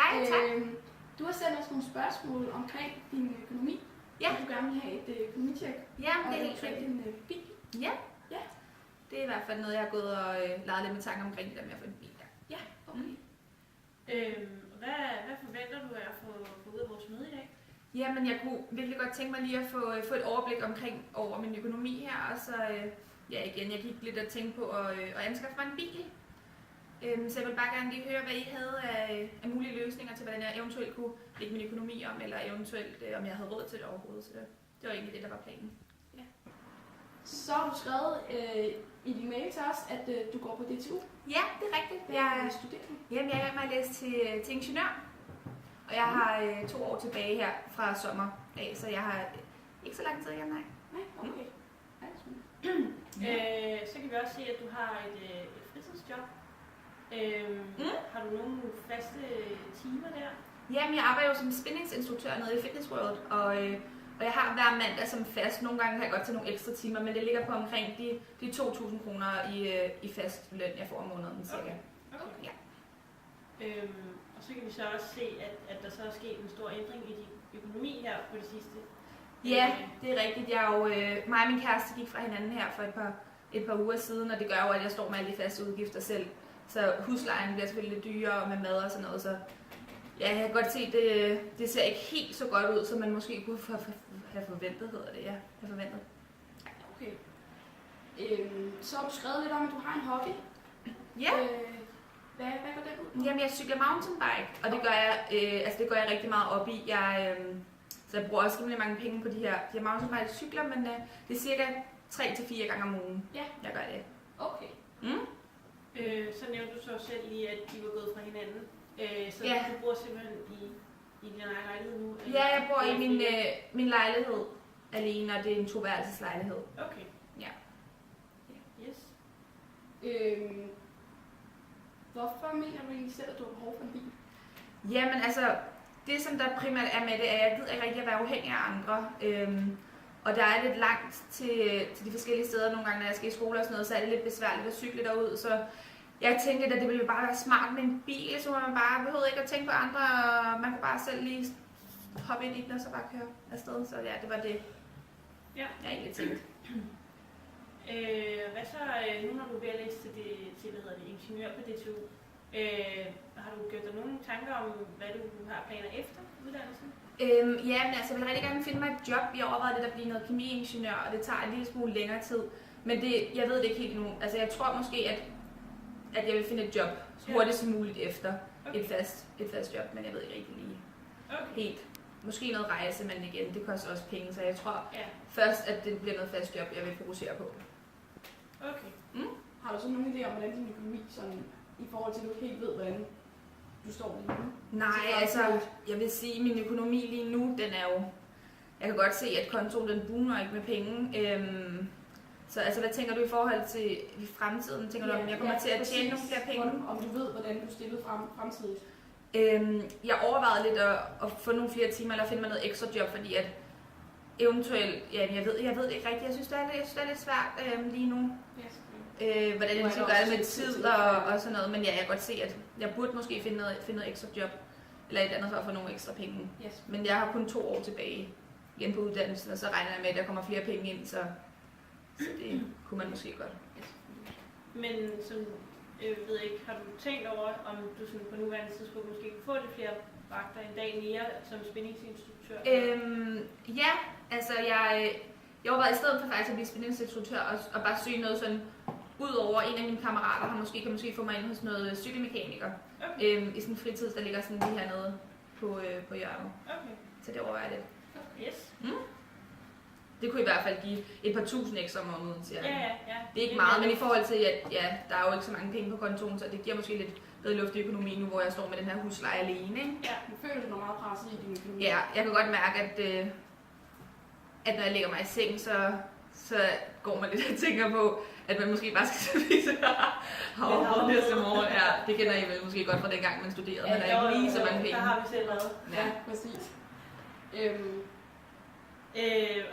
Hej, tak. Du har sendt os nogle spørgsmål omkring din økonomi. Ja. Du gerne vil have et økonomitjek. Ja, det er helt rigtigt. En bil. Ja. Ja. Det er i hvert fald noget, jeg har gået og leget lidt med tanker omkring, det med at få en bil. Ja, okay. Hvad forventer du af at få ud af vores møde i dag? Jamen, jeg kunne virkelig godt tænke mig lige at få et overblik over min økonomi her, og så igen, jeg gik lidt og tænkte på at anskaffe mig en bil. Så jeg vil bare gerne lige høre, hvad I havde af mulige løsninger til, hvordan jeg eventuelt kunne lægge min økonomi om, eller eventuelt om jeg havde råd til det overhovedet. Så det var egentlig det, der var planen. Ja. Så har du skrevet i din mail til os, at du går på DTU. Ja, det er rigtigt. Jeg er studerende. Jamen, jeg er i gang med at læse til ingeniør. Og jeg har 2 år tilbage her fra sommer af, så jeg har ikke så lang tid igen, nej. Nej, okay. Så kan vi også se, at du har et fritidsjob. Har du nogle faste timer der? Jamen, jeg arbejder jo som spændingsinstruktør nede i Fitness World, og jeg har hver mandag som fast. Nogle gange kan jeg godt tage nogle ekstra timer, men det ligger på omkring de 2.000 kroner i fast løn, jeg får om måneden cirka. Okay. Ja. Og så kan vi så også se, at der så er sket en stor ændring i din økonomi her på det sidste. Ja, det er rigtigt. Mig og min kæreste gik fra hinanden her for et par uger siden, og det gør jo, at jeg står med alle de faste udgifter selv. Så huslejen bliver selvfølgelig lidt dyrere med mad og sådan noget, så ja, jeg kan godt se, at det ser ikke helt så godt ud, som man måske kunne have forventet, hedder det. Ja, have forventet. Okay. Så har du skrevet lidt om, at du har en hobby. Ja. Hvad går den ud på? Jamen, jeg cykler mountainbike, og det gør jeg rigtig meget op i. Så jeg bruger også rimelig mange penge på de her mountainbike-cykler, men det er cirka 3-4 gange om ugen, jeg gør det. Okay. Så nævnte du så selv lige, at de var gået fra hinanden. Så Ja. du bor simpelthen i din egen lejlighed nu? Ja, jeg bor i min lejlighed alene, og det er en 2-værelseslejlighed. Okay. Ja. Yes. Hvorfor mener du egentlig selv, at du har behov for en bil? Jamen altså, det som der primært er med det, er, at jeg gider ikke rigtig at være afhængig af andre. Og der er lidt langt til de forskellige steder nogle gange, når jeg skal i skole og sådan noget, så er det lidt besværligt at cykle derud. Så jeg tænkte, at det ville bare være smart med en bil, så man bare behøvede ikke at tænke på andre, og man kunne bare selv lige hoppe ind i den og så bare køre afsted. Så ja, det var det, jeg egentlig tænkte. Hvad så, nu når du er ved at læse til ingeniør på DTU, har du gjort dig nogle tanker om, hvad du har planer efter uddannelsen? Ja, men altså, jeg vil rigtig gerne finde mig et job. Jeg overvejede lidt at blive noget kemiingeniør, og det tager en lille smule længere tid. Men jeg ved det ikke helt nu. Altså, jeg tror måske, at jeg vil finde et job hurtigst muligt efter et fast job, men jeg ved ikke rigtig lige helt. Måske noget rejse, men igen, det koster også penge, så jeg tror først, at det bliver noget fast job, jeg vil fokusere på. Okay. Har du så nogen idé om, hvordan din økonomi sådan, i forhold til, at du ikke helt ved, hvordan du står lige nu? Nej, altså, jeg vil sige, at min økonomi lige nu, den er jo... Jeg kan godt se, at kontoen den boomer ikke med penge. Så altså, hvad tænker du i forhold til i fremtiden? Tænker du, om jeg kommer til at tjene nogle flere penge? Om du ved, hvordan du stiller fremtidigt? Jeg overvejede lidt at få nogle flere timer, eller finde mig noget ekstra job, fordi at eventuelt... Ja, jeg ved det ikke rigtigt. Jeg synes, det er lidt svært lige nu. Hvordan jeg skal gøre det med tid og sådan noget. Men ja, jeg kan godt se, at jeg burde måske finde noget ekstra job, eller et andet for at få nogle ekstra penge. Yes. Men jeg har kun 2 år tilbage igen på uddannelsen, og så regner jeg med, at der kommer flere penge ind, så det kunne man måske godt. Yes. Men sådan, ved ikke, har du tænkt over, om du sådan på nuværende tidspunkt måske kunne få lidt flere vagter en dag mere som spændingsinstruktør? Ja, altså jeg overvejede i stedet for faktisk at blive spændingsinstruktør og bare søge noget sådan, udover en af mine kammerater kan måske få mig ind hos noget cykelmekaniker. Okay. I sådan en fritid, der ligger sådan lige hernede på hjørnet. Okay. Så det overvejer jeg lidt. Yes. Det kunne i hvert fald give et par tusind ekstra om måneden, siger jeg. Ja. Det er ikke meget, men i forhold til, at der er jo ikke så mange penge på kontoen, så det giver måske lidt bedre luft i økonomien nu, hvor jeg står med den her husleje alene. Ikke? Ja. Du føler dig meget presset i din økonomi? Ja, jeg kan godt mærke, at når jeg lægger mig i seng, så går man lidt og tænker på, at man måske bare skal spise havregrød næste morgen. Ja, det kender I vel måske godt fra den gang, man studerede, men der er ikke lige så mange penge. Der har vi selv lavet. Ja, præcis.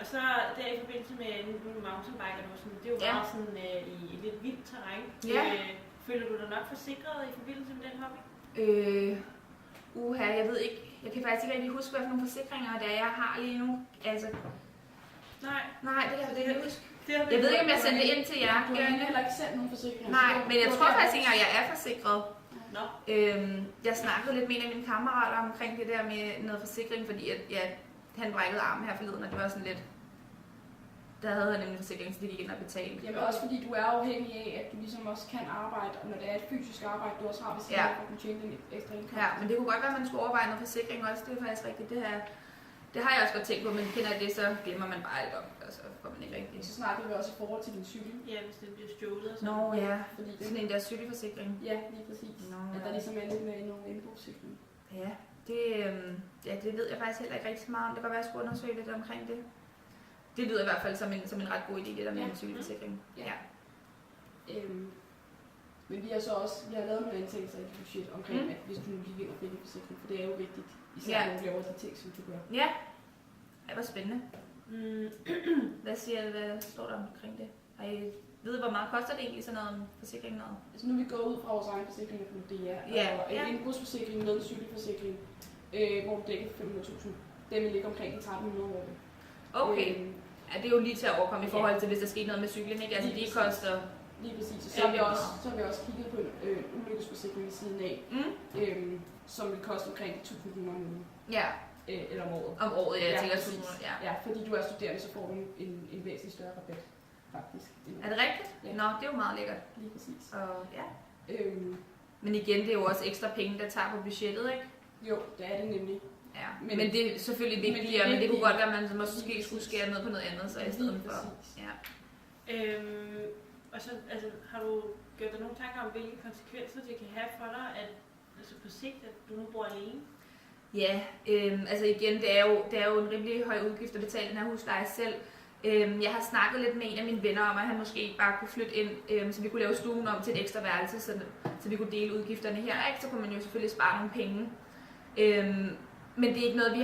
Og så der i forbindelse med mountainbiker, det er jo meget sådan i et lidt vildt terræn. Ja. Føler du dig nok forsikret i forbindelse med den hobby? jeg ved ikke, jeg kan faktisk ikke rigtig huske, hvad for nogle forsikringer det er, jeg har lige nu. Altså, Nej, nej, det kan jeg ikke huske. det har vi Jeg ved ikke, om jeg sendte det ind til jer. Du har heller ikke sendt nogen forsikringer. Nej, men jeg tror faktisk ikke engang, jeg er forsikret. Nå. Jeg snakkede lidt med en af mine kammerater omkring det der med noget forsikring, fordi at, ja, han brækkede armen her forleden, og det var sådan lidt... Der havde han nemlig forsikring, så de gik ind og betalte. Jamen også fordi du er afhængig af, at du ligesom også kan arbejde, og når det er et fysisk arbejde, du også har ved siden af, for at kunne tjene den ekstra indkomst. Ja, men det kunne godt være, at man skulle overveje noget forsikring også. Det er faktisk rigtigt. Det har jeg også godt tænkt på, men kender det, så glemmer man bare alt om det, og så får man ikke rigtigt. Så snakker vi også i forhold til din cykel. Ja, hvis den bliver stjålet og sådan. Nå ja, Fordi det, sådan en der cykelforsikring. ja, lige præcis. Nå, At der ligesom er lidt med nogle indbrugssikring. Ja, det ved jeg faktisk heller ikke rigtig så meget om. Det kan godt være, at jeg skulle undersøge lidt omkring det. Det lyder i hvert fald som en ret god idé, det der med en cykelforsikring. Ja. Men vi har så også lavet nogle antagelser i dit budget omkring, at hvis du nu lige vinder fik en forsikring, for det er jo vigtigt, især når du laver de ting, som du gør. Ja, det var spændende. Hvad står der omkring det? Har I ved, hvor meget koster det egentlig sådan noget forsikring? Noget? Altså nu er vi gået ud fra vores egen forsikring på DR, og en indbrugsforsikring med en cykelforsikring, hvor du dækker 500.000. Den vil ligge omkring de 1300 år. Okay. Ja, det er jo lige til at overkomme i forhold til, hvis der sker noget med cyklen, ikke? Altså, de koster... Lige præcis. Og så har vi også kigget på en ulykkesforsikring ved siden af, som vil koste omkring 1.000 kroner om ugen. Ja. Eller om året. Om året, ja, jeg tænker 1.000 kroner. Ja, fordi du er studerende, så får du en væsentlig større rabat, faktisk. Er det rigtigt? Ja. Nå, det er jo meget lækkert. Lige præcis. Og, ja. Men igen, det er jo også ekstra penge, der tager på budgettet, ikke? Jo, det er det nemlig. Ja, men det er selvfølgelig vigtigere, men det kunne godt være, at man måske skulle skære ned på noget andet, så i stedet for. Ja. Og så altså, har du gjort dig nogle tanker om, hvilke konsekvenser det kan have for dig, at altså på sigt, at du nu bor alene? Ja, altså igen, det er jo en rimelig høj udgift at betale den her husleje selv. Jeg har snakket lidt med en af mine venner om, at han måske ikke bare kunne flytte ind, så vi kunne lave stuen om til et ekstra værelse, så vi kunne dele udgifterne her, ikke? Så kunne man jo selvfølgelig spare nogle penge. Men det er ikke noget,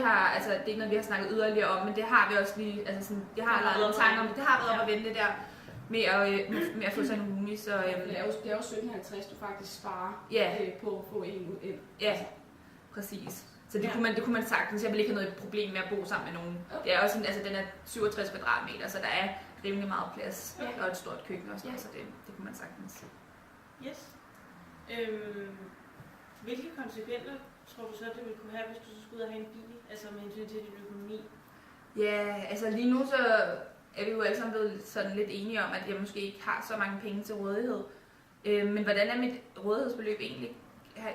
vi har snakket yderligere om, men det har vi også lige, altså sådan, jeg har allerede en tanke om, det har været op at vente det der med at få sådan en roomie, så... Det er jo 1750, du faktisk sparer på at få en ud ind. Ja, præcis. Så det kunne man sagtens. Jeg vil ikke have noget problem med at bo sammen med nogen. Okay. Det er også den er 67 kvadratmeter, så der er rimelig meget plads. Okay. Og et stort køkken også, så det kunne man sagtens. Yes. Hvilke konsekvenser tror du så, det ville kunne have, hvis du så skulle ud og have en bil, altså med hensyn til din økonomi? Ja, altså lige nu så er vi jo alle sammen blevet sådan lidt enige om, at jeg måske ikke har så mange penge til rådighed. Men hvordan er mit rådighedsbeløb egentlig?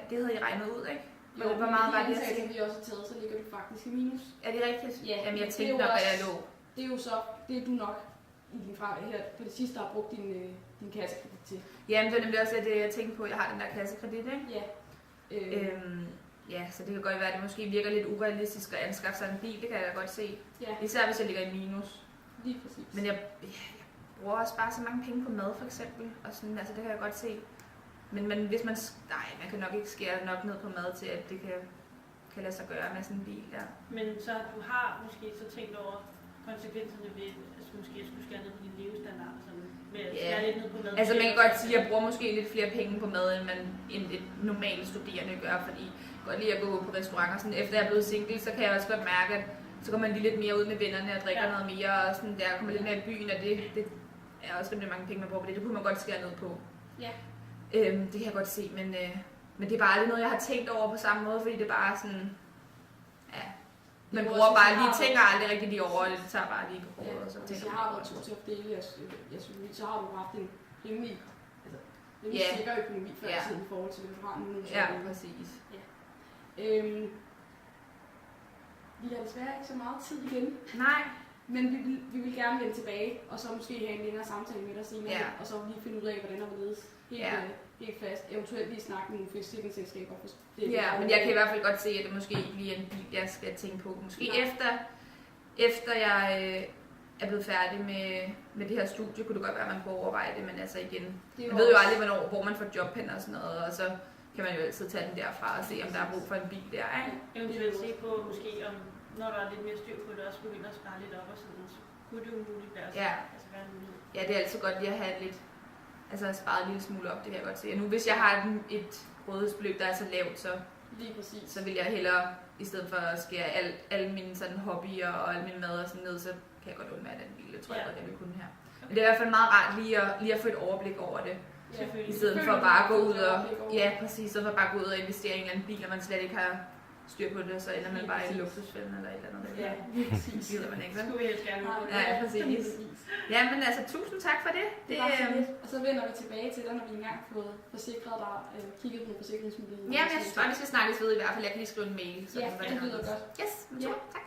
Det havde I regnet ud, ikke? Jo, hvor meget var det? Vi også har taget, så ligger du faktisk i minus. Er det rigtigt? Ja. Jamen jeg tænkte nok, at jeg lå. Det er jo så, det er du nok i din fra her på det sidste har brugt din kassekredit til. Jamen det er nemlig også det, jeg tænkte på, at jeg har den der kassekredit, ikke? Ja. Ja, så det kan godt være, at det måske virker lidt urealistisk at anskaffe sig en bil, det kan jeg godt se. Ja. Især hvis jeg ligger i minus. Lige præcis. Men jeg bruger også bare så mange penge på mad for eksempel, og sådan, altså det kan jeg godt se. Men hvis man kan nok ikke skære nok ned på mad til, at det kan lade sig gøre med sådan en bil der. Men så du har måske så tænkt over konsekvenserne ved, at måske skulle skære ned på din levestandard, sådan med at skære lidt ned på mad. Altså man kan godt sige, at jeg bruger måske lidt flere penge på mad, end et normalt studerende gør, fordi jeg godt lide at gå på restauranter. Sådan, efter jeg er blevet single, så kan jeg også godt mærke, at så går man lige lidt mere ud med vennerne og drikker noget mere, og sådan der kommer lidt mere i byen, og det er også rimelig mange penge, man bruger på det. Det kunne man godt skære ned på. Ja. Det kan jeg godt se, men det er bare aldrig noget, jeg har tænkt over på samme måde, fordi det er bare sådan, ja, man bruger bare lige, tænker aldrig rigtig lige over, det tager bare lige på hovedet, og så tænker jeg har været to til at fordele, jeg synes, så har du haft en rimelig sikker økonomi før tiden i forhold til det, du har nu. Ja, præcis. Ja. Vi har desværre ikke så meget tid igen. Nej. Men vi vil gerne vende tilbage, og så måske have en længere samtale med dig senere, og så lige finde ud af, hvordan der vil ledes helt fast. Eventuelt lige snakke med nogle forsikringsselskaber. Ja, men jeg kan i hvert fald godt se, at det måske ikke lige er en bil, jeg skal tænke på. Måske efter jeg er blevet færdig med det her studie, kunne det godt være, at man kunne overveje det, men altså igen, man ved jo aldrig, hvor man får job hen og sådan noget, og så kan man jo altid tage den derfra og se, om der er brug for en bil der, ikke? Eventuelt se på måske, om når der er lidt mere styr på det, også begynde at spare lidt op og sådan, så kunne det jo muligt være, være en mulighed. Ja, det er altid godt lige at have lidt, altså sparet en lille smule op, det kan jeg godt se. Og nu hvis jeg har et rådighedsbeløb, der er så lavt, så Lige præcis. Så vil jeg hellere, i stedet for at skære alle mine sådan hobbyer og alle mine mad og sådan ned, så kan jeg godt undvære den bil. Jeg tror jeg godt, jeg vil kunne her. Men det er i hvert fald meget rart lige at få et overblik over det. Selvfølgelig. I stedet for bare at gå ud og... Ja, præcis. Så for bare at gå ud og investere i en eller anden bil, og man slet ikke har styr på det, så ender man bare i en luksusfælde eller et eller andet. Ja, lige præcis. Det gider man ikke, vel? Det skulle vi helt gerne. Ja, præcis. Ja, men altså, tusind tak for det. Det var så lidt. Og så vender vi tilbage til dig, når vi engang har fået forsikret dig, kigget på forsikringsmuligheden. Ja, men jeg synes bare, vi skal snakkes ved i hvert fald. Jeg kan lige skrive en mail. Ja, det lyder godt. Yes, men tak.